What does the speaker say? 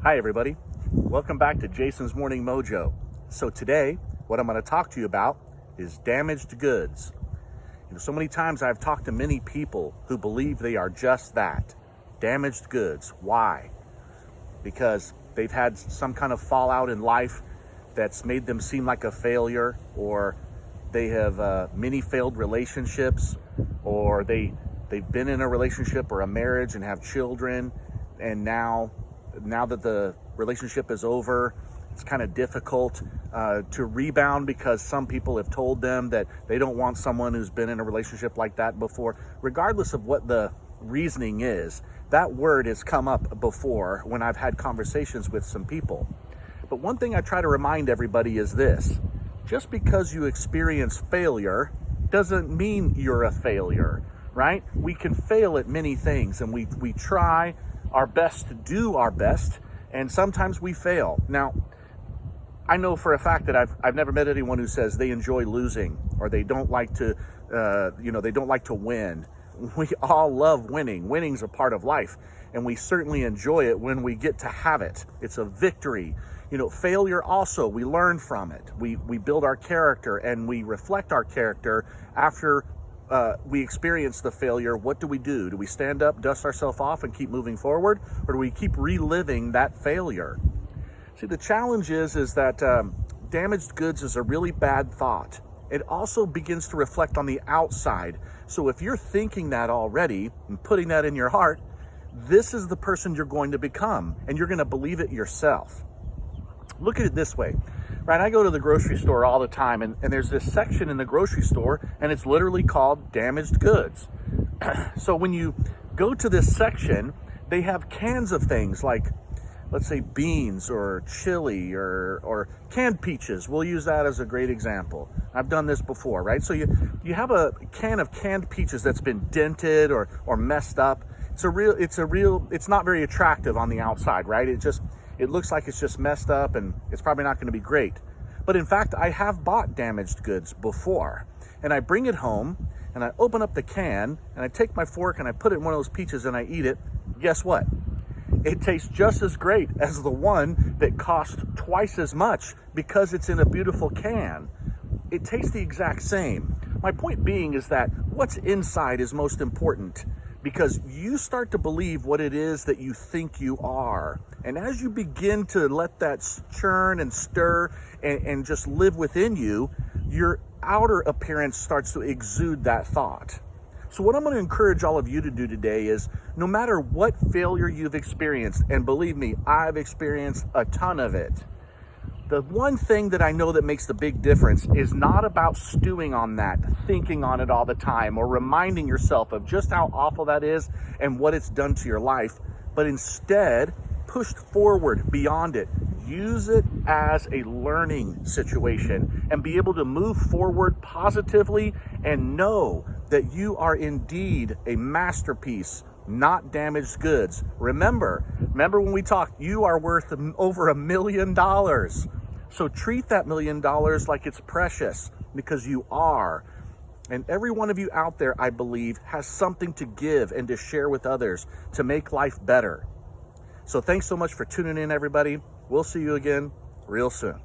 Hi everybody, welcome back to Jason's Morning Mojo. So today, what I'm going to talk to you about is damaged goods. So many times I've talked to many people who believe they are just that, damaged goods. Why? Because they've had some kind of fallout in life that's made them seem like a failure, or they have many failed relationships, or they've been in a relationship or a marriage and have children, and now that the relationship is over, it's kind of difficult to rebound because some people have told them that they don't want someone who's been in a relationship like that before. Regardless of what the reasoning is, that word has come up before when I've had conversations with some people. But one thing I try to remind everybody is this: just because you experience failure doesn't mean you're a failure, right? We can fail at many things, and we try our best to do our best, and sometimes we fail. Now, I know for a fact that I've never met anyone who says they enjoy losing, or they don't like to they don't like to win. We all love winning. Winning's a part of life, and we certainly enjoy it when we get to have it. It's a victory. Failure also, we learn from it. We build our character, and we reflect our character after we experience the failure. What do? Do we stand up, dust ourselves off, and keep moving forward? Or do we keep reliving that failure? See, the challenge is that damaged goods is a really bad thought. It also begins to reflect on the outside. So if you're thinking that already and putting that in your heart, this is the person you're going to become, and you're going to believe it yourself. Look at it this way. Right, I go to the grocery store all the time, and there's this section in the grocery store, and it's literally called damaged goods. So when you go to this section, they have cans of things like, let's say, beans or chili or canned peaches. We'll use that as a great example. I've done this before, right? So you have a can of canned peaches that's been dented or messed up. It's not very attractive on the outside, right? It looks like it's just messed up, and it's probably not going to be great. But in fact, I have bought damaged goods before, and I bring it home, and I open up the can, and I take my fork, and I put it in one of those peaches, and I eat it. Guess what? It tastes just as great as the one that cost twice as much because it's in a beautiful can. It tastes the exact same. My point being is that what's inside is most important, because you start to believe what it is that you think you are. And as you begin to let that churn and stir and just live within you, your outer appearance starts to exude that thought. So what I'm going to encourage all of you to do today is, no matter what failure you've experienced, and believe me, I've experienced a ton of it, the one thing that I know that makes the big difference is not about stewing on that, thinking on it all the time, or reminding yourself of just how awful that is and what it's done to your life, but instead pushed forward beyond it. Use it as a learning situation and be able to move forward positively and know that you are indeed a masterpiece, not damaged goods. Remember when we talked, you are worth over $1 million. So treat that $1 million like it's precious, because you are. And every one of you out there, I believe, has something to give and to share with others to make life better. So thanks so much for tuning in, everybody. We'll see you again real soon.